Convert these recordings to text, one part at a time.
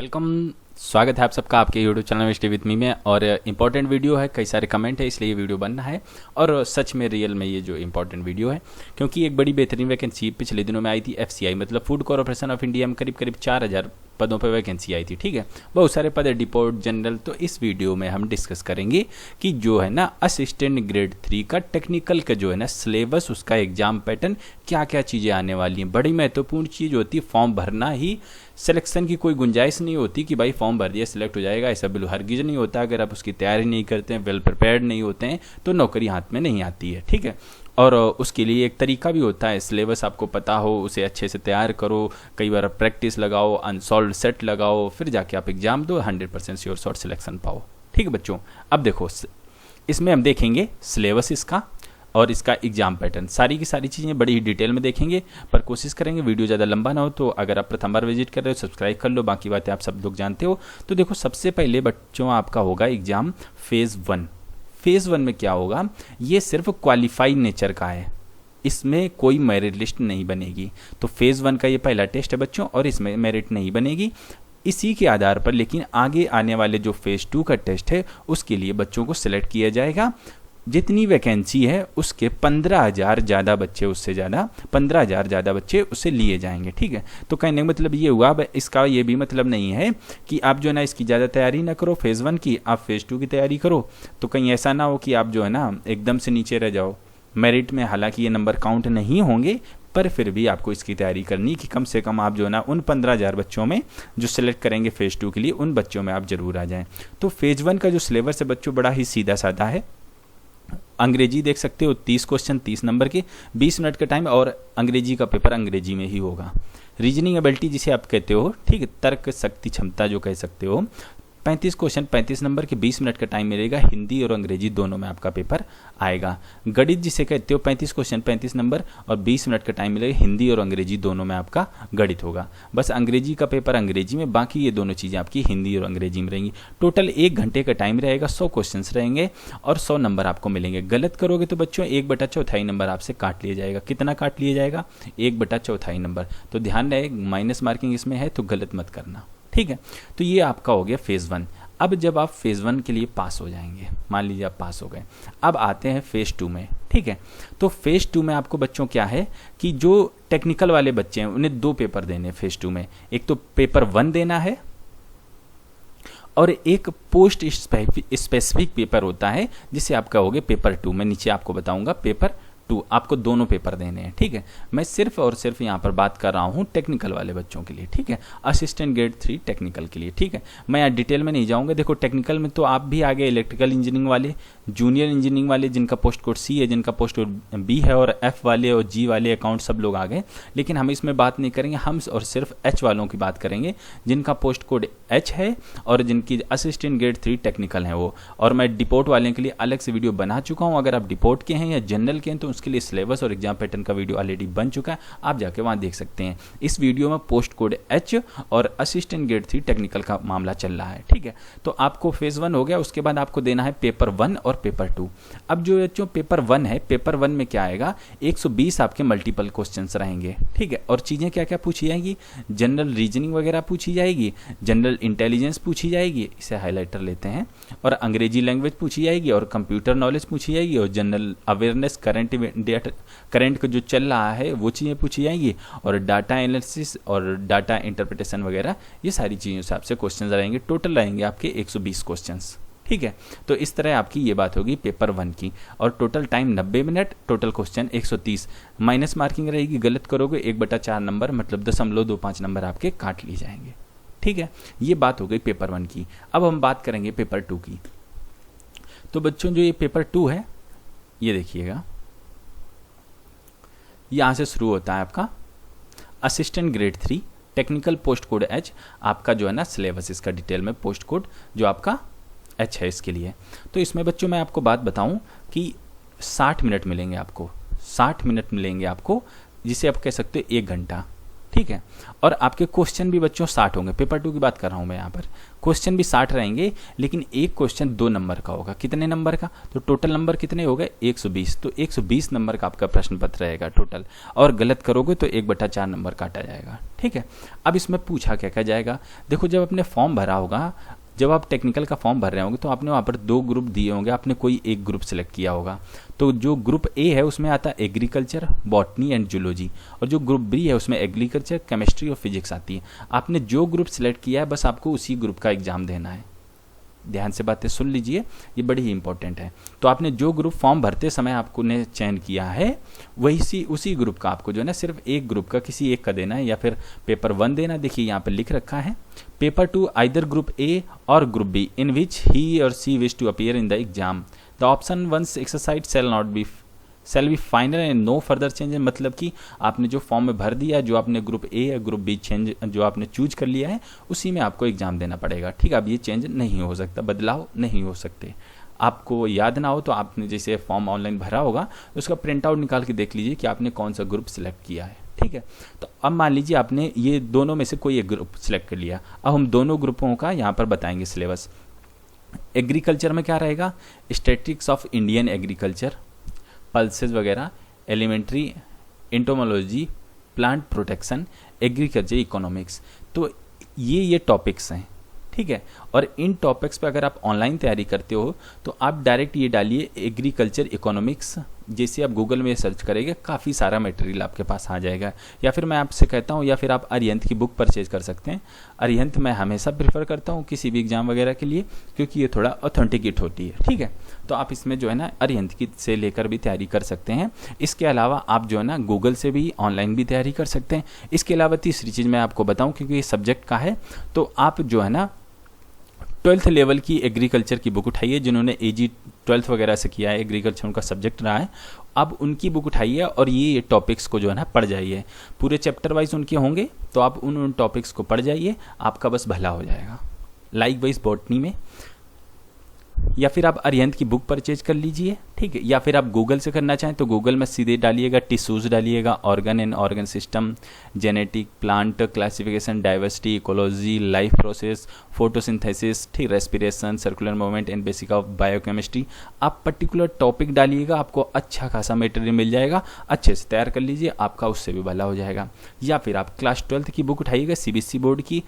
Welcome. स्वागत है आप सबका आपके YouTube channel stay with me में। और इम्पॉर्टेंट वीडियो है, कई सारे कमेंट है, इसलिए ये वीडियो बनना है। और सच में रियल में ये जो इम्पॉर्टेंट वीडियो है, क्योंकि एक बड़ी बेहतरीन वैकेंसी पिछले दिनों में आई थी। FCI मतलब फूड कॉर्पोरेशन ऑफ इंडिया में करीब 4000 पदों पर वैकेंसी आई थी। ठीक है, बहुत सारे पद है, डिपोट, जनरल। तो इस वीडियो में हम डिस्कस करेंगे कि जो है ना असिस्टेंट ग्रेड 3 का टेक्निकल का जो है ना सिलेबस, उसका एग्जाम पैटर्न, क्या क्या चीज़ें आने वाली हैं। बड़ी महत्वपूर्ण चीज़ होती है, फॉर्म भरना ही सिलेक्शन की कोई गुंजाइश नहीं होती कि भाई फॉर्म भर दिया सिलेक्ट हो जाएगा, ऐसा बिल्कुल हरगिज नहीं होता। अगर आप उसकी तैयारी नहीं करते हैं, वेल प्रिपेयर्ड नहीं होते हैं, तो नौकरी हाथ में नहीं आती है। ठीक है, और उसके लिए एक तरीका भी होता है, सिलेबस आपको पता हो, उसे अच्छे से तैयार करो, कई बार प्रैक्टिस लगाओ, अनसॉल्व सेट लगाओ, फिर जाके आप एग्जाम दो, 100% श्योर शॉर्ट सिलेक्शन पाओ। ठीक है बच्चों, अब देखो इसमें हम देखेंगे सिलेबस इसका और इसका एग्जाम पैटर्न, सारी की सारी चीज़ें बड़ी ही डिटेल में देखेंगे। पर कोशिश करेंगे वीडियो ज़्यादा लंबा ना हो। तो अगर आप प्रथम बार विजिट कर रहे हो, सब्सक्राइब कर लो, बाकी बातें आप सब लोग जानते हो। तो देखो, सबसे पहले बच्चों आपका होगा एग्जाम फेज़ 1। फेज़ 1 में क्या होगा, ये सिर्फ क्वालिफाइड नेचर का है, इसमें कोई मेरिट लिस्ट नहीं बनेगी। तो फेज़ 1 का ये पहला टेस्ट है बच्चों, और इसमें मेरिट नहीं बनेगी। इसी के आधार पर लेकिन आगे आने वाले जो फेज़ 2 का टेस्ट है, उसके लिए बच्चों को सिलेक्ट किया जाएगा। जितनी वैकेंसी है उसके 15,000 ज़्यादा बच्चे, उससे ज़्यादा 15,000 ज़्यादा बच्चे उससे लिए जाएंगे। ठीक है, तो कहने का मतलब ये हुआ, इसका ये भी मतलब नहीं है कि आप जो है ना इसकी ज़्यादा तैयारी ना करो फेज़ 1 की, आप फेज़ 2 की तैयारी करो। तो कहीं ऐसा ना हो कि आप जो है ना एकदम से नीचे रह जाओ मेरिट में। हालांकि ये नंबर काउंट नहीं होंगे, पर फिर भी आपको इसकी तैयारी करनी कि कम से कम आप जो है ना उन 15,000 बच्चों में जो सिलेक्ट करेंगे फेज़ 2 के लिए, उन बच्चों में आप जरूर आ जाएं। तो फेज़ 1 का जो सिलेबस है बच्चों, बड़ा ही सीधा साधा है। अंग्रेजी देख सकते हो, 30 क्वेश्चन 30 नंबर के, 20 मिनट का टाइम, और अंग्रेजी का पेपर अंग्रेजी में ही होगा। रीजनिंग एबिलिटी जिसे आप कहते हो, ठीक है, तर्क शक्ति क्षमता जो कह सकते हो, 35 क्वेश्चन 35 नंबर के, 20 मिनट का टाइम मिलेगा। हिंदी और अंग्रेजी दोनों में आपका पेपर आएगा। गणित जिसे कहते हो, 35 क्वेश्चन 35 नंबर और 20 मिनट का टाइम मिलेगा। हिंदी और अंग्रेजी दोनों में आपका गणित होगा। बस अंग्रेजी का पेपर अंग्रेजी में, बाकी ये दोनों चीज़ें आपकी हिंदी और अंग्रेजी में रहेंगी। टोटल 1 घंटे का टाइम रहेगा, 100 क्वेश्चन रहेंगे और 100 नंबर आपको मिलेंगे। गलत करोगे तो बच्चों 1/4 नंबर आपसे काट लिया जाएगा। कितना काट लिया जाएगा? 1/4 नंबर। तो ध्यान रहे, माइनस मार्किंग इसमें है, तो गलत मत करना। ठीक है, तो ये आपका हो गया फेज़ 1। अब जब आप फेज़ 1 के लिए पास हो जाएंगे, मान लीजिए आप पास हो गए, अब आते हैं फेज़ 2 में। ठीक है, तो फेज़ 2 में आपको बच्चों क्या है कि जो टेक्निकल वाले बच्चे हैं उन्हें 2 पेपर देने हैं फेज़ 2 में। एक तो पेपर 1 देना है और एक पोस्ट स्पेसिफिक पेपर होता है जिसे आप कहोगे पेपर 2। मैं नीचे आपको बताऊंगा पेपर 2, आपको दोनों पेपर देने हैं। ठीक है, मैं सिर्फ और सिर्फ यहाँ पर बात कर रहा हूँ टेक्निकल वाले बच्चों के लिए। ठीक है, असिस्टेंट ग्रेड 3 टेक्निकल के लिए। ठीक है, मैं यहाँ डिटेल में नहीं जाऊँगा। देखो, टेक्निकल में तो आप भी आगे इलेक्ट्रिकल इंजीनियरिंग वाले, जूनियर इंजीनियरिंग वाले जिनका पोस्ट कोड C है, जिनका पोस्ट कोड B है, और F वाले और G वाले अकाउंट सब लोग आ गए। लेकिन हम इसमें बात नहीं करेंगे, हम और सिर्फ H वालों की बात करेंगे, जिनका पोस्ट कोड H है और जिनकी असिस्टेंट ग्रेड 3 टेक्निकल है वो। और मैं डिपोर्ट वाले के लिए अलग से वीडियो बना चुका हूँ। अगर आप डिपोर्ट के हैं या जनरल के हैं तो उसके लिए सिलेबस और एग्जाम पैटर्न का वीडियो ऑलरेडी बन चुका है, आप जाके वहां देख सकते हैं। इस वीडियो में पोस्ट कोड H और असिस्टेंट ग्रेड 3 टेक्निकल का मामला चल रहा है। ठीक है, तो आपको फेज़ 1 हो गया, उसके बाद आपको देना है पेपर 1 और पेपर 2। अब जो पेपर 1 है, पेपर 1 में क्या आएगा, 120 आपके मल्टीपल क्वेश्चंस रहेंगे। ठीक है, और चीजें क्या क्या पूछी जाएंगी, जनरल रीजनिंग वगैरह पूछी जाएगी, जनरल इंटेलिजेंस पूछी जाएगी, इसे हाईलाइटर लेते हैं, और अंग्रेजी लैंग्वेज पूछी जाएगी, और कंप्यूटर नॉलेज पूछी जाएगी, और जनरल अवेयरनेस, करंट का जो चल रहा है वो चीज़ें पूछी जाएंगी, और डाटा एनालिसिस और डाटा इंटरप्रिटेशन वगैरह, ये सारी चीज़ों से आपसे क्वेश्चन रहेंगे। टोटल रहेंगे आपके 120 क्वेश्चंस। ठीक है, तो इस तरह आपकी ये बात होगी पेपर 1 की। और total time 90 minute, total question 130। Minus marking रहेगी, गलत करोगे 1/4 नंबर, मतलब 0.25 नंबर आपके काट लिए जाएंगे। ठीक है, ये बात हो गई पेपर 1 की। अब हम बात करेंगे पेपर 2 की। तो बच्चों, जो ये पेपर 2 है, ये देखिएगा, यहां से शुरू होता है आपका assistant grade 3 technical, post code H। आपका जो है ना सिलेबस, इसका डिटेल में पोस्ट कोड जो आपका H है इसके लिए। तो इसमें बच्चों मैं आपको बात बताऊं कि 60 मिनट मिलेंगे आपको, 60 मिनट मिलेंगे आपको, जिसे आप कह सकते हो 1 घंटा। ठीक है। और आपके क्वेश्चन भी बच्चों 60 होंगे, पेपर 2 की बात कर रहा हूँ मैं यहाँ पर। क्वेश्चन भी 60 रहेंगे, लेकिन एक क्वेश्चन 2 नंबर का होगा। कितने नंबर का? तो टोटल नंबर कितने हो गए? 120। तो 120 नंबर का आपका प्रश्न पत्र रहेगा टोटल, और गलत करोगे तो 1/4 नंबर काटा जाएगा, ठीक है। अब इसमें पूछा क्या क्या जाएगा? देखो, जब आपने फॉर्म भरा होगा, जब आप टेक्निकल का फॉर्म भर रहे होंगे तो आपने वहाँ पर 2 ग्रुप दिए होंगे, आपने कोई एक ग्रुप सेलेक्ट किया होगा। तो जो ग्रुप ए है उसमें आता है एग्रीकल्चर, बॉटनी एंड जूलॉजी, और जो ग्रुप बी है उसमें एग्रीकल्चर, केमिस्ट्री और फिजिक्स आती है। आपने जो ग्रुप सेलेक्ट किया है बस आपको उसी ग्रुप का एग्जाम देना है। ध्यान से बातें सुन लीजिए, ये बड़ी ही इंपॉर्टेंट है। तो आपने जो ग्रुप फॉर्म भरते समय आपको ने चयन किया है वही उसी ग्रुप का आपको जो है ना सिर्फ एक ग्रुप का किसी एक का देना है, या फिर पेपर 1 देना। देखिए यहाँ पर लिख रखा है पेपर 2 आइदर ग्रुप ए और group be in which he और she wish to appear in the exam. The option 1 exercise shall be final and no further change. मतलब कि आपने जो फॉर्म में भर दिया, जो आपने ग्रुप ए या ग्रुप बी चेंज जो आपने चूज कर लिया है उसी में आपको एग्जाम देना पड़ेगा, ठीक है। अब ये चेंज नहीं हो सकता, बदलाव नहीं हो सकते। आपको याद ना हो तो आपने जैसे फॉर्म ऑनलाइन भरा होगा तो उसका प्रिंट आउट निकाल के देख लीजिए कि आपने कौन सा ग्रुप सिलेक्ट किया है, ठीक है। तो अब मान लीजिए आपने ये दोनों में से कोई एक ग्रुप सिलेक्ट कर लिया। अब हम दोनों ग्रुपों का यहाँ पर बताएंगे सिलेबस। एग्रीकल्चर में क्या रहेगा? Statistics of Indian agriculture, pulses वगैरह, elementary, entomology, plant protection, agriculture economics. तो ये टॉपिक्स हैं, ठीक है। और इन टॉपिक्स पे अगर आप ऑनलाइन तैयारी करते हो तो आप डायरेक्ट ये डालिए एग्रीकल्चर इकोनॉमिक्स। जैसे आप गूगल में सर्च करेंगे काफ़ी सारा मटेरियल आपके पास आ जाएगा। या फिर मैं आपसे कहता हूँ, या फिर आप अरिहंत की बुक परचेज कर सकते हैं। अरिहंत मैं हमेशा प्रेफर करता हूँ किसी भी एग्जाम वगैरह के लिए, क्योंकि ये थोड़ा ऑथेंटिकेट होती है, ठीक है। तो आप इसमें जो है ना अरिहंत की से लेकर भी तैयारी कर सकते हैं। इसके अलावा आप जो है ना गूगल से भी ऑनलाइन भी तैयारी कर सकते हैं। इसके अलावा तीसरी चीज़ मैं आपको बताऊँ, क्योंकि ये सब्जेक्ट का है, तो आप जो है ना 12th लेवल की एग्रीकल्चर की बुक उठाइए। जिन्होंने AG 12th वगैरह से किया है, एग्रीकल्चर उनका सब्जेक्ट रहा है, अब उनकी बुक उठाइए और ये टॉपिक्स को जो है ना पढ़ जाइए। पूरे चैप्टर वाइज उनके होंगे, तो आप उन टॉपिक्स को पढ़ जाइए, आपका बस भला हो जाएगा। लाइक वाइज बॉटनी में, या फिर आप अरिहंत की बुक परचेज कर लीजिए, ठीक है। या फिर आप गूगल से करना चाहें तो गूगल में सीधे डालिएगा टिश्यूज डालिएगा, organ and organ system, genetic, plant classification, diversity, ecology, life process, photosynthesis, ठीक, respiration, circular movement and basic of biochemistry. आप पर्टिकुलर टॉपिक डालिएगा, आपको अच्छा खासा मटेरियल मिल जाएगा। अच्छे से तैयार कर लीजिए, आपका उससे भी भला हो जाएगा। या फिर आप क्लास 12th की बुक उठाइएगा, CBSE बोर्ड की,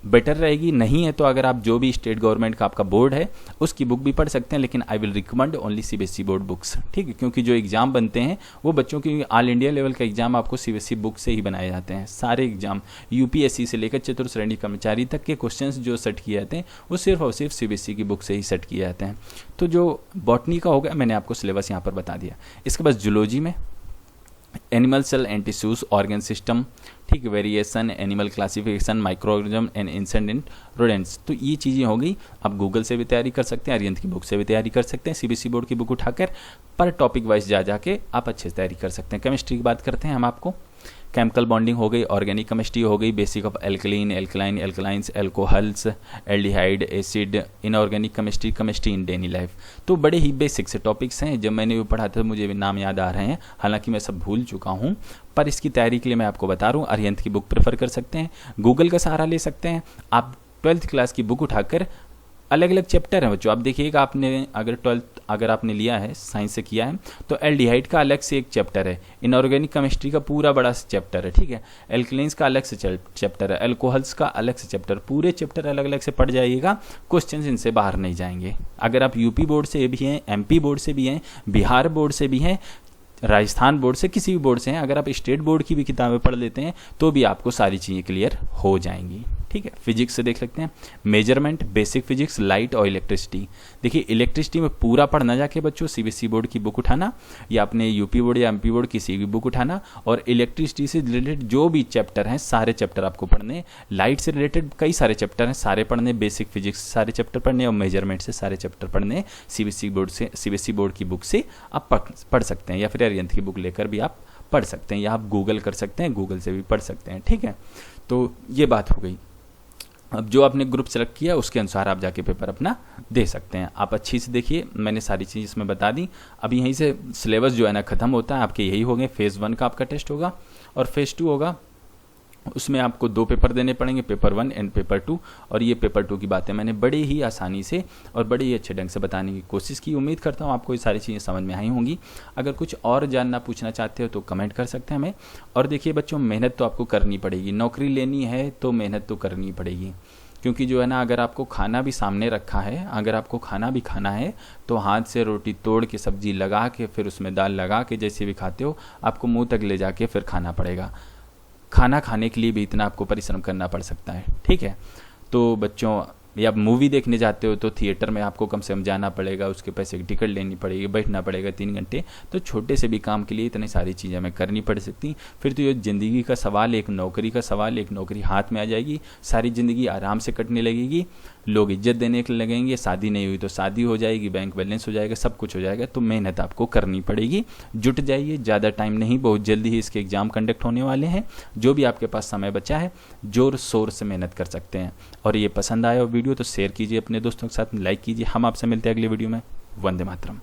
बेटर रहेगी। नहीं है तो अगर आप जो भी स्टेट गवर्नमेंट का आपका बोर्ड है उसकी बुक भी पढ़ सकते हैं, लेकिन I will recommend only CBSE board books, ठीक है। क्योंकि जो एग्जाम बनते हैं वो बच्चों की ऑल इंडिया लेवल का एग्जाम आपको CBSE बुक से ही बनाए जाते हैं। सारे एग्जाम UPSC से लेकर चतुर्थ श्रेणी कर्मचारी तक के क्वेश्चंस जो सेट किए जाते हैं वो सिर्फ और सिर्फ CBSE की बुक से ही सेट किए जाते हैं। तो जो बॉटनी का होगा मैंने आपको सिलेबस यहाँ पर बता दिया। इसके बाद जूलॉजी में animal cell and tissues, organ system, ठीक, variation, animal classification, microorganism and insect and rodents. तो ये चीज़ें हो गई। आप गूगल से भी तैयारी कर सकते हैं, अरिहंत की बुक से भी तैयारी कर सकते हैं, CBSE बोर्ड की बुक उठाकर पर टॉपिक वाइज जाके आप अच्छे से तैयारी कर सकते हैं। केमिस्ट्री की बात करते हैं हम आपको। केमिकल बॉन्डिंग हो गई, ऑर्गेनिक केमिस्ट्री हो गई, basic of alkaline, alkaline, alkalines, alcohols, aldehyde, acid, inorganic chemistry, chemistry in daily life. तो बड़े ही बेसिक से टॉपिक्स हैं। जब मैंने वो पढ़ा था मुझे भी नाम याद आ रहे हैं, हालांकि मैं सब भूल चुका हूँ, पर इसकी तैयारी के लिए मैं आपको बता रहा हूँ अरिहंत की बुक प्रेफर कर सकते हैं, गूगल का सहारा ले सकते हैं। आप 12th क्लास की बुक उठाकर अलग अलग चैप्टर हैं बच्चों। आप देखिएगा, आपने अगर 12th अगर आपने लिया है, साइंस से किया है, तो एल्डिहाइड का अलग से एक चैप्टर है, इनऑर्गेनिक केमिस्ट्री का पूरा बड़ा चैप्टर है, ठीक है। एल्कलाइंस का अलग से चैप्टर है, एल्कोहल्स का अलग से चैप्टर, पूरे चैप्टर अलग अलग से पढ़ जाइएगा। क्वेश्चन इनसे बाहर नहीं जाएंगे। अगर आप UP बोर्ड से भी हैं, MP बोर्ड से भी हैं, बिहार बोर्ड से भी हैं, राजस्थान बोर्ड से, किसी भी बोर्ड से हैं, अगर आप स्टेट बोर्ड की भी किताबें पढ़ लेते हैं तो भी आपको सारी चीज़ें क्लियर हो जाएंगी, ठीक है। फिजिक्स से देख सकते हैं, मेजरमेंट, बेसिक फिजिक्स, लाइट और इलेक्ट्रिसिटी। देखिए इलेक्ट्रिसिटी में पूरा पढ़ना जाके बच्चों CBSE बोर्ड की बुक उठाना, या अपने UP बोर्ड या MP बोर्ड किसी भी बुक उठाना, और इलेक्ट्रिसिटी से रिलेटेड जो भी चैप्टर हैं सारे चैप्टर आपको पढ़ने। लाइट से रिलेटेड कई सारे चैप्टर हैं, सारे पढ़ने। बेसिक फिजिक्स से सारे चैप्टर पढ़ने, और मेजरमेंट से सारे चैप्टर पढ़ने। CBSE बोर्ड की बुक से आप पढ़ सकते हैं, या फिर अरिहंत की बुक लेकर भी आप पढ़ सकते हैं, या आप गूगल कर सकते हैं, गूगल से भी पढ़ सकते हैं, ठीक है। तो ये बात हो गई। अब जो आपने ग्रुप सेलेक्ट किया उसके अनुसार आप जाके पेपर अपना दे सकते हैं। आप अच्छी से देखिए, मैंने सारी चीज़ इसमें बता दी। अब यहीं से सिलेबस जो है ना ख़त्म होता है, आपके यही हो गए। फेज़ 1 का आपका टेस्ट होगा, और फेज़ 2 होगा उसमें आपको 2 पेपर देने पड़ेंगे, पेपर 1 एंड पेपर 2। और ये पेपर 2 की बातें मैंने बड़े ही आसानी से और बड़े ही अच्छे ढंग से बताने की कोशिश की। उम्मीद करता हूँ आपको ये सारी चीज़ें समझ में आई होंगी। अगर कुछ और जानना पूछना चाहते हो तो कमेंट कर सकते हैं हमें। और देखिए बच्चों, मेहनत तो आपको करनी पड़ेगी, नौकरी लेनी है तो मेहनत तो करनी पड़ेगी। क्योंकि जो है ना, अगर आपको खाना भी सामने रखा है, अगर आपको खाना भी खाना है तो हाथ से रोटी तोड़ के सब्जी लगा के फिर उसमें दाल लगा के जैसे भी खाते हो, आपको मुंह तक ले जाके फिर खाना पड़ेगा। खाना खाने के लिए भी इतना आपको परिश्रम करना पड़ सकता है, ठीक है। तो बच्चों, या मूवी देखने जाते हो तो थिएटर में आपको कम से कम जाना पड़ेगा, उसके पैसे की टिकट लेनी पड़ेगी, बैठना पड़ेगा 3 घंटे। तो छोटे से भी काम के लिए इतनी सारी चीज़ें हमें करनी पड़ सकती। फिर तो ये ज़िंदगी का सवाल, एक नौकरी का सवाल, एक नौकरी हाथ में आ जाएगी, सारी ज़िंदगी आराम से कटने लगेगी, लोग इज्जत देने के लगेंगे, शादी नहीं हुई तो शादी हो जाएगी, बैंक बैलेंस हो जाएगा, सब कुछ हो जाएगा। तो मेहनत आपको करनी पड़ेगी, जुट जाइए, ज़्यादा टाइम नहीं, बहुत जल्दी ही इसके एग्ज़ाम कंडक्ट होने वाले हैं। जो भी आपके पास समय बचा है, जोर शोर से मेहनत कर सकते हैं। और ये पसंद आया वीडियो तो शेयर कीजिए अपने दोस्तों के साथ, लाइक कीजिए। हम आपसे मिलते हैं अगले वीडियो में। वंदे मातरम।